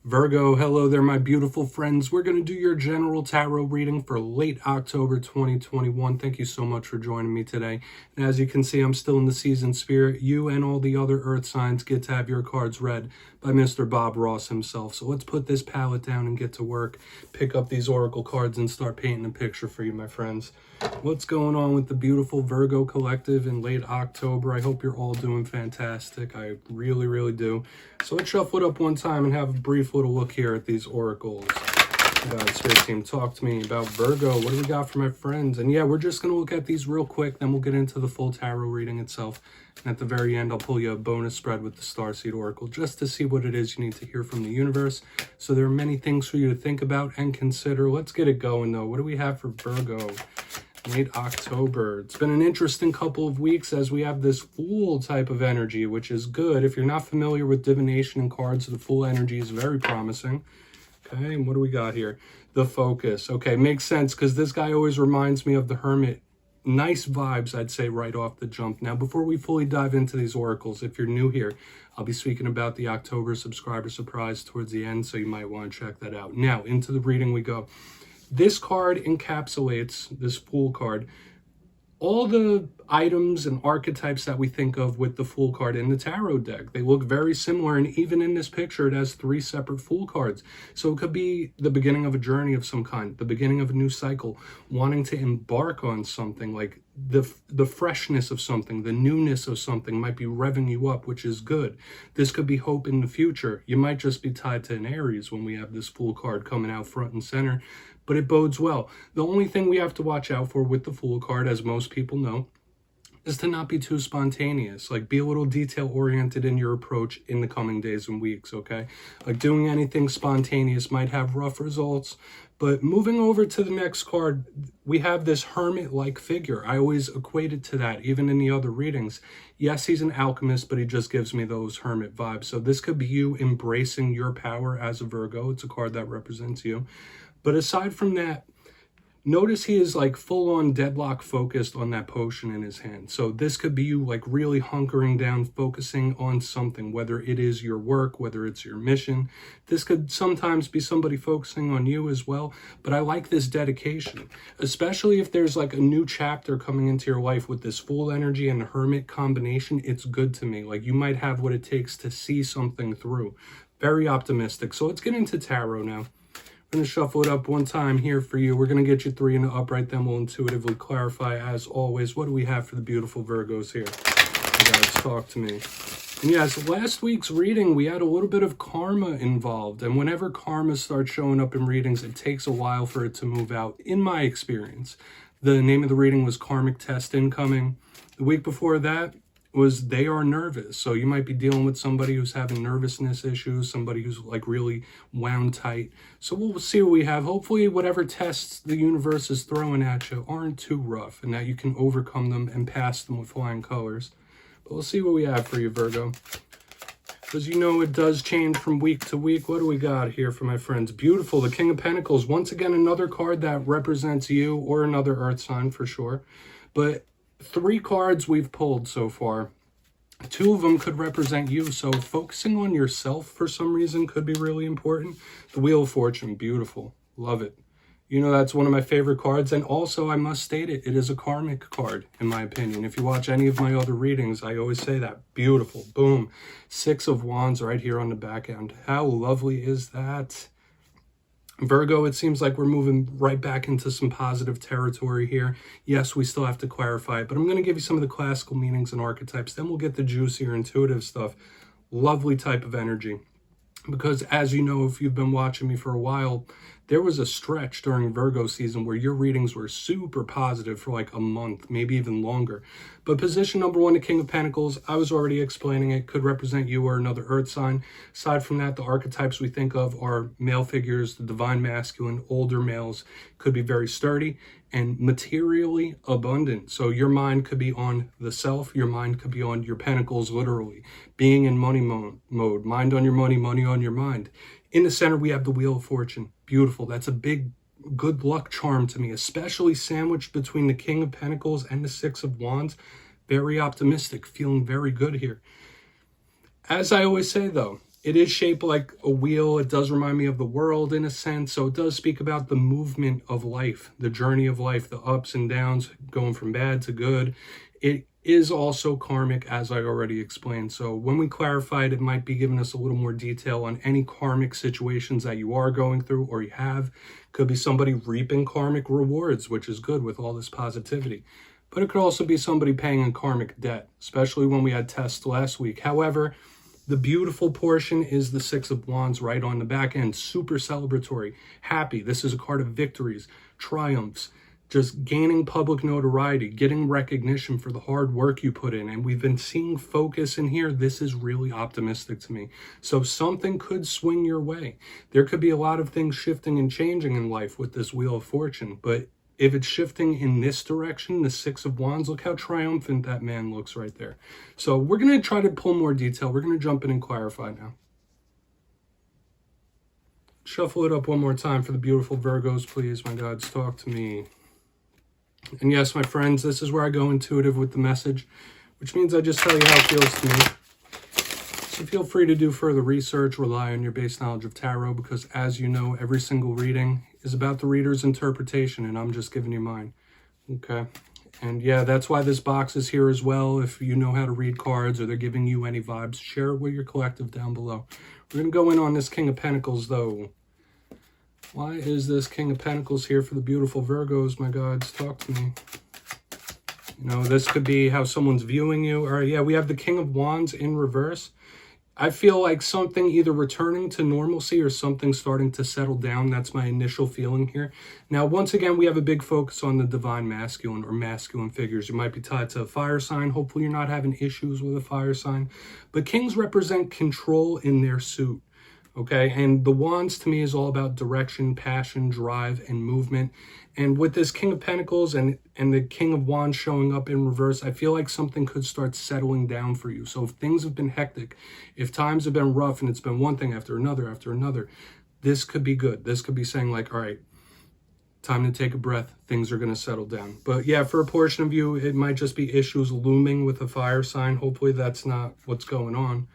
Virgo, hello there, my beautiful friends. We're going to do your general tarot reading for late October 2021. Thank you so much for joining me today. And as you can see, I'm still in the season spirit. You and all the other earth signs get to have your cards read by Mr. Bob Ross himself. So let's put this palette down and get to work. Pick up these oracle cards and start painting a picture for you, my friends. What's going on with the beautiful Virgo collective in late October? I hope you're all doing fantastic. I really, really do. So let's shuffle it up one time and have a brief little look here at these oracles. Spirit team, talk to me about Virgo. What do we got for my friends? And yeah, we're just going to look at these real quick, then we'll get into the full tarot reading itself. And at the very end, I'll pull you a bonus spread with the Starseed Oracle just to see what it is you need to hear from the universe. So there are many things for you to think about and consider. Let's get it going, though. What do we have for Virgo? Late October. It's been an interesting couple of weeks as we have this Fool type of energy, which is good. If you're not familiar with divination and cards, the Fool energy is very promising. Okay, and what do we got here? The Focus. Okay, makes sense because this guy always reminds me of the Hermit. Nice vibes, I'd say, right off the jump. Now, before we fully dive into these oracles, if you're new here, I'll be speaking about the October subscriber surprise towards the end, so you might want to check that out. Now, into the reading we go. This card encapsulates, this Fool card, all the items and archetypes that we think of with the Fool card in the tarot deck. They look very similar, and even in this picture, it has 3 separate Fool cards. So it could be the beginning of a journey of some kind, the beginning of a new cycle, wanting to embark on something, like the freshness of something, the newness of something might be revving you up, which is good. This could be hope in the future. You might just be tied to an Aries when we have this Fool card coming out front and center, but it bodes well. The only thing we have to watch out for with the Fool card, as most people know, is to not be too spontaneous. Like, be a little detail-oriented in your approach in the coming days and weeks, okay? Like, doing anything spontaneous might have rough results. But moving over to the next card, we have this hermit-like figure. I always equate it to that, even in the other readings. Yes, he's an alchemist, but he just gives me those hermit vibes. So this could be you embracing your power as a Virgo. It's a card that represents you. But aside from that, notice he is like full-on deadlock focused on that potion in his hand. So this could be you like really hunkering down, focusing on something, whether it is your work, whether it's your mission. This could sometimes be somebody focusing on you as well. But I like this dedication, especially if there's like a new chapter coming into your life with this Fool energy and the Hermit combination. It's good to me. Like, you might have what it takes to see something through. Very optimistic. So let's get into tarot now. I'm going to shuffle it up one time here for you. We're going to get you 3 in the upright, then we'll intuitively clarify as always. What do we have for the beautiful Virgos here? You guys, talk to me. And yes, last week's reading, we had a little bit of karma involved. And whenever karma starts showing up in readings, it takes a while for it to move out, in my experience. The name of the reading was Karmic Test Incoming. The week before that was They Are Nervous. So you might be dealing with somebody who's having nervousness issues, somebody who's like really wound tight. So we'll see what we have. Hopefully whatever tests the universe is throwing at you aren't too rough and that you can overcome them and pass them with flying colors. But we'll see what we have for you, Virgo. Because you know it does change from week to week. What do we got here for my friends? Beautiful, the King of Pentacles. Once again, another card that represents you or another earth sign for sure. But 3 cards we've pulled so far. 2 of them could represent you, so focusing on yourself for some reason could be really important. The Wheel of Fortune, beautiful. Love it. You know, that's one of my favorite cards, and also I must state it, it is a karmic card, in my opinion. If you watch any of my other readings, I always say that. Beautiful. Boom. 6 of Wands right here on the back end. How lovely is that? Virgo, it seems like we're moving right back into some positive territory here. Yes, we still have to clarify it, but I'm going to give you some of the classical meanings and archetypes. Then we'll get the juicier intuitive stuff. Lovely type of energy. Because as you know, if you've been watching me for a while, there was a stretch during Virgo season where your readings were super positive for like a month, maybe even longer. But position number 1, the King of Pentacles, I was already explaining it, could represent you or another earth sign. Aside from that, the archetypes we think of are male figures, the divine masculine, older males, could be very sturdy and materially abundant. So your mind could be on the self, your mind could be on your pentacles, literally. Being in money mode, mind on your money, money on your mind. In the center, we have the Wheel of Fortune. Beautiful. That's a big good luck charm to me, especially sandwiched between the King of Pentacles and the 6 of Wands. Very optimistic, feeling very good here. As I always say, though, It is shaped like a wheel. It does remind me of the world in a sense. So it does speak about the movement of life, the journey of life, the ups and downs, going from bad to good. It is also karmic, as I already explained. So when we clarified, it might be giving us a little more detail on any karmic situations that you are going through or you have. Could be somebody reaping karmic rewards, which is good with all this positivity. But it could also be somebody paying a karmic debt, especially when we had tests last week. However, the beautiful portion is the Six of Wands right on the back end. Super celebratory, happy. This is a card of victories, triumphs, just gaining public notoriety, getting recognition for the hard work you put in. And we've been seeing focus in here. This is really optimistic to me. So something could swing your way. There could be a lot of things shifting and changing in life with this Wheel of Fortune. But if it's shifting in this direction, the Six of Wands, look how triumphant that man looks right there. So we're going to try to pull more detail. We're going to jump in and clarify now. Shuffle it up one more time for the beautiful Virgos, please. My gods, talk to me. And yes, my friends, this is where I go intuitive with the message, which means I just tell you how it feels to me. So feel free to do further research, rely on your base knowledge of tarot, because as you know, every single reading is about the reader's interpretation, and I'm just giving you mine. Okay? And yeah, that's why this box is here as well. If you know how to read cards or they're giving you any vibes, share it with your collective down below. We're going to go in on this King of Pentacles, though. Why is this King of Pentacles here for the beautiful Virgos, my gods? Talk to me. You know, this could be how someone's viewing you. All right, yeah, we have the King of Wands in reverse. I feel like something either returning to normalcy or something starting to settle down. That's my initial feeling here. Now, once again, we have a big focus on the divine masculine or masculine figures. You might be tied to a fire sign. Hopefully, you're not having issues with a fire sign. But kings represent control in their suit. Okay, and the Wands to me is all about direction, passion, drive, and movement. And with this King of Pentacles and the King of Wands showing up in reverse, I feel like something could start settling down for you. So if things have been hectic, if times have been rough and it's been one thing after another, this could be good. This could be saying like, all right, time to take a breath. Things are going to settle down. But yeah, for a portion of you, it might just be issues looming with a fire sign. Hopefully that's not what's going on.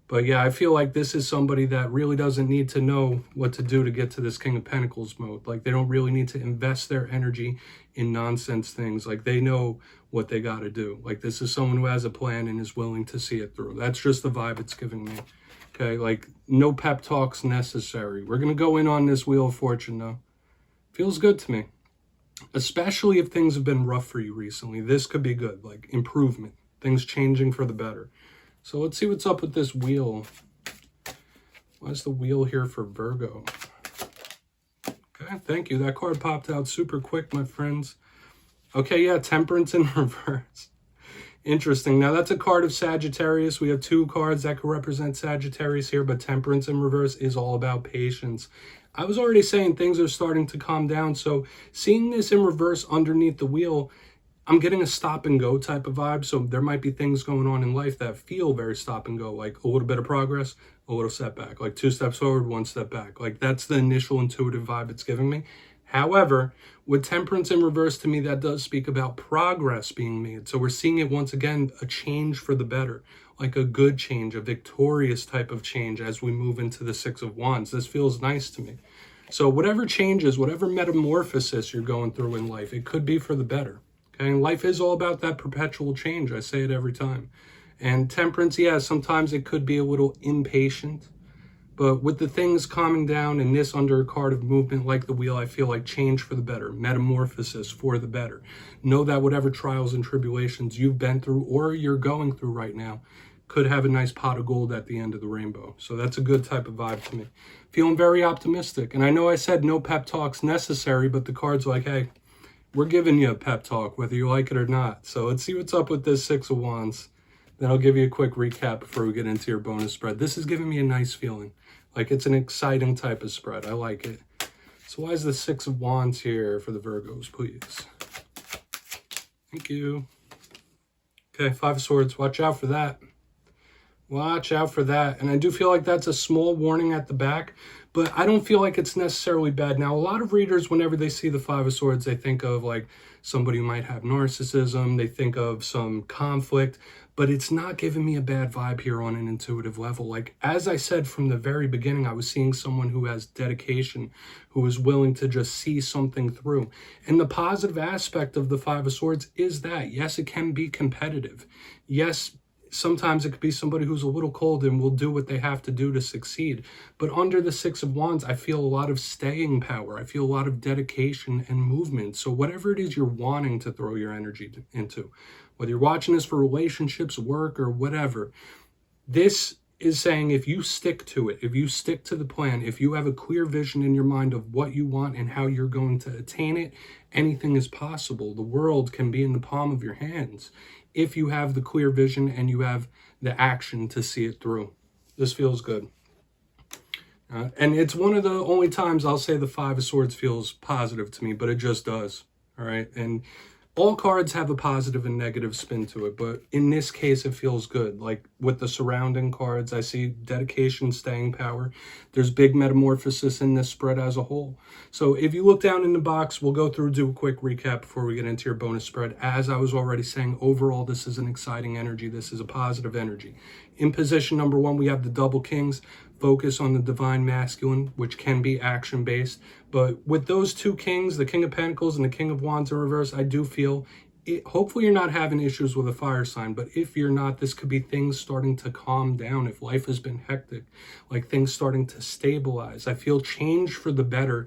But yeah, I feel like this is somebody that really doesn't need to know what to do to get to this King of Pentacles mode. Like they don't really need to invest their energy in nonsense things. Like they know what they got to do. Like this is someone who has a plan and is willing to see it through. That's just the vibe it's giving me. Okay, like no pep talks necessary. We're going to go in on this Wheel of Fortune though. Feels good to me. Especially if things have been rough for you recently. This could be good, like improvement. Things changing for the better. So let's see what's up with this wheel. Why is the wheel here for Virgo? Okay, thank you. That card popped out super quick, my friends. Okay, yeah, Temperance in reverse. Interesting. Now, that's a card of Sagittarius. We have two cards that could represent Sagittarius here, but Temperance in reverse is all about patience. I was already saying things are starting to calm down, so seeing this in reverse underneath the wheel, I'm getting a stop and go type of vibe. So there might be things going on in life that feel very stop and go, like a little bit of progress, a little setback, like 2 steps forward, 1 step back. Like that's the initial intuitive vibe it's giving me. However, with Temperance in reverse, to me, that does speak about progress being made. So we're seeing it once again, a change for the better, like a good change, a victorious type of change as we move into the Six of Wands. This feels nice to me. So whatever changes, whatever metamorphosis you're going through in life, it could be for the better. And life is all about that perpetual change. I say it every time. And Temperance, yeah, sometimes it could be a little impatient. But with the things calming down and this under a card of movement like the wheel, I feel like change for the better, metamorphosis for the better. Know that whatever trials and tribulations you've been through or you're going through right now could have a nice pot of gold at the end of the rainbow. So that's a good type of vibe to me. Feeling very optimistic. And I know I said no pep talks necessary, but the card's like, hey, we're giving you a pep talk, whether you like it or not. So let's see what's up with this Six of Wands. Then I'll give you a quick recap before we get into your bonus spread. This is giving me a nice feeling. Like it's an exciting type of spread. I like it. So why is the Six of Wands here for the Virgos, please? Thank you. Okay, Five of Swords. Watch out for that. Watch out for that. And I do feel like that's a small warning at the back, but I don't feel like it's necessarily bad. Now, a lot of readers, whenever they see the Five of Swords, they think of like somebody who might have narcissism, they think of some conflict, but it's not giving me a bad vibe here on an intuitive level. Like, as I said from the very beginning, I was seeing someone who has dedication, who is willing to just see something through. And the positive aspect of the Five of Swords is that, yes, it can be competitive. Yes, sometimes it could be somebody who's a little cold and will do what they have to do to succeed. But under the Six of Wands, I feel a lot of staying power. I feel a lot of dedication and movement. So whatever it is you're wanting to throw your energy into, whether you're watching this for relationships, work, or whatever, this is saying if you stick to it, if you stick to the plan, if you have a clear vision in your mind of what you want and how you're going to attain it, anything is possible. The world can be in the palm of your hands if you have the clear vision and you have the action to see it through. This feels good. And it's one of the only times I'll say the Five of Swords feels positive to me, but it just does. All right. And all cards have a positive and negative spin to it, but in this case, it feels good. Like with the surrounding cards, I see dedication, staying power. There's big metamorphosis in this spread as a whole. So if you look down in the box, we'll go through, do a quick recap before we get into your bonus spread. As I was already saying, overall, this is an exciting energy. This is a positive energy. In position number 1, we have the double kings. Focus on the divine masculine, which can be action-based. But with those two kings, the King of Pentacles and the King of Wands in reverse, I do feel, hopefully you're not having issues with a fire sign, but if you're not, this could be things starting to calm down. If life has been hectic, like things starting to stabilize. I feel change for the better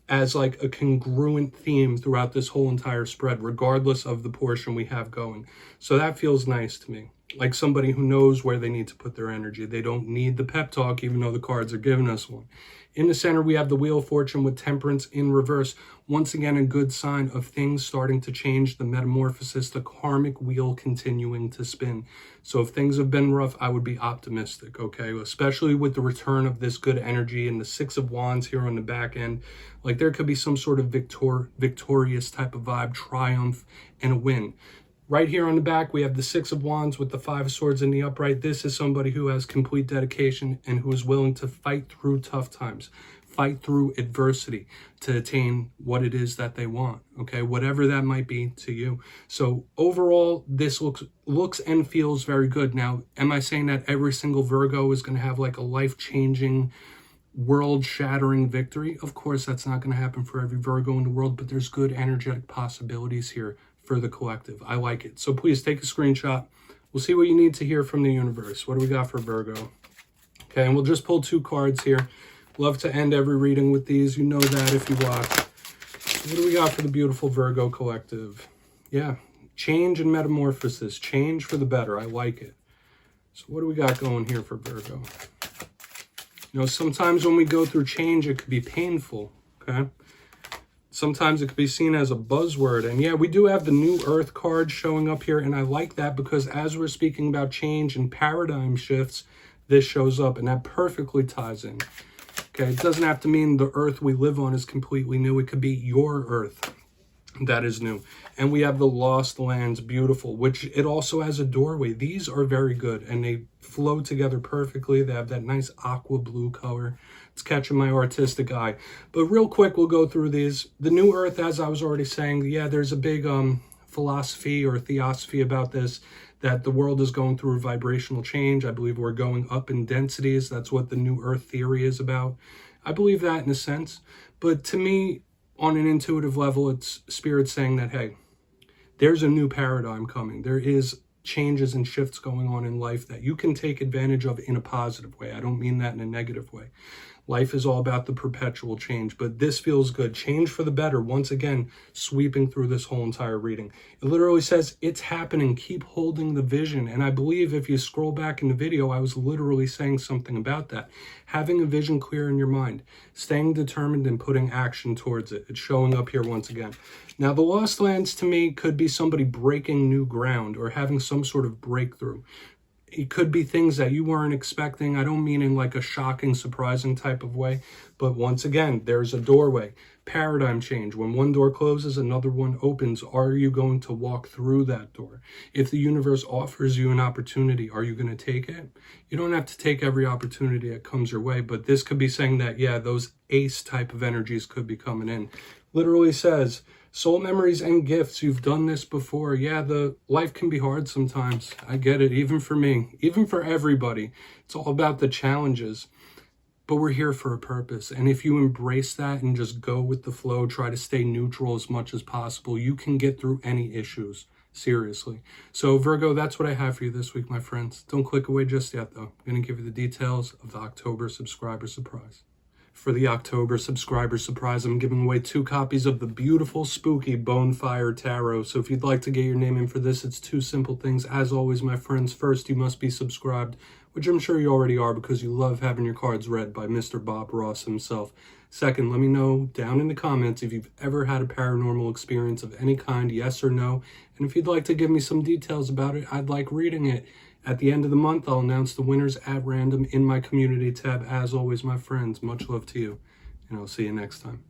as like a congruent theme throughout this whole entire spread, regardless of the portion we have going. So that feels nice to me. Like somebody who knows where they need to put their energy. They don't need the pep talk, even though the cards are giving us one. In the center, we have the Wheel of Fortune with Temperance in reverse. Once again, a good sign of things starting to change, the metamorphosis, the karmic wheel continuing to spin. So if things have been rough, I would be optimistic, okay? Especially with the return of this good energy and the Six of Wands here on the back end. Like there could be some sort of victorious type of vibe, triumph, and a win. Right here on the back, we have the Six of Wands with the Five of Swords in the upright. This is somebody who has complete dedication and who is willing to fight through tough times, fight through adversity to attain what it is that they want, okay? Whatever that might be to you. So overall, this looks and feels very good. Now, am I saying that every single Virgo is going to have like a life-changing, world-shattering victory? Of course, that's not going to happen for every Virgo in the world, but there's good energetic possibilities here for the collective. I like it. So please take a screenshot. We'll see what you need to hear from the universe. What do we got for Virgo? Okay, and we'll just pull 2 cards here. Love to end every reading with these. You know that if you watch. What do we got for the beautiful Virgo collective? Yeah, change and metamorphosis. Change for the better. I like it. So what do we got going here for Virgo? You know, sometimes when we go through change, it could be painful, okay? Sometimes it could be seen as a buzzword. And yeah, we do have the New Earth card showing up here. And I like that because as we're speaking about change and paradigm shifts, this shows up and that perfectly ties in. Okay, it doesn't have to mean the Earth we live on is completely new. It could be your Earth that is new. And we have the Lost Lands, beautiful, which it also has a doorway. These are very good and they flow together perfectly. They have that nice aqua blue color. It's catching my artistic eye. But real quick, we'll go through these. The New Earth, as I was already saying, yeah, there's a big philosophy or theosophy about this, that the world is going through a vibrational change. I believe we're going up in densities. That's what the New Earth theory is about. I believe that in a sense. But to me, on an intuitive level, it's spirit saying that, hey, there's a new paradigm coming. There is changes and shifts going on in life that you can take advantage of in a positive way. I don't mean that in a negative way. Life is all about the perpetual change, but this feels good. Change for the better, once again, sweeping through this whole entire reading. It literally says, it's happening. Keep holding the vision. And I believe if you scroll back in the video, I was literally saying something about that. Having a vision clear in your mind, staying determined and putting action towards it. It's showing up here once again. Now, the Lost Lands to me could be somebody breaking new ground or having some sort of breakthrough. It could be things that you weren't expecting. I don't mean in like a shocking, surprising type of way, but once again, there's a doorway. Paradigm change. When one door closes, another one opens. Are you going to walk through that door? If the universe offers you an opportunity, are you going to take it? You don't have to take every opportunity that comes your way, but this could be saying that, yeah, those ace type of energies could be coming in. Literally says, soul memories and gifts. You've done this before. Yeah, the life can be hard sometimes. I get it, even for me, even for everybody. It's all about the challenges. But we're here for a purpose. And if you embrace that and just go with the flow, try to stay neutral as much as possible, you can get through any issues. Seriously. So Virgo, that's what I have for you this week, my friends. Don't click away just yet, though. I'm going to give you the details of the October subscriber surprise. For the October subscriber surprise, I'm giving away 2 copies of the beautiful, spooky Bonefire Tarot. So if you'd like to get your name in for this, it's 2 simple things. As always, my friends, first, you must be subscribed, which I'm sure you already are because you love having your cards read by Mr. Bob Ross himself. Second, let me know down in the comments if you've ever had a paranormal experience of any kind, yes or no. And if you'd like to give me some details about it, I'd like reading it. At the end of the month, I'll announce the winners at random in my community tab. As always, my friends, much love to you, and I'll see you next time.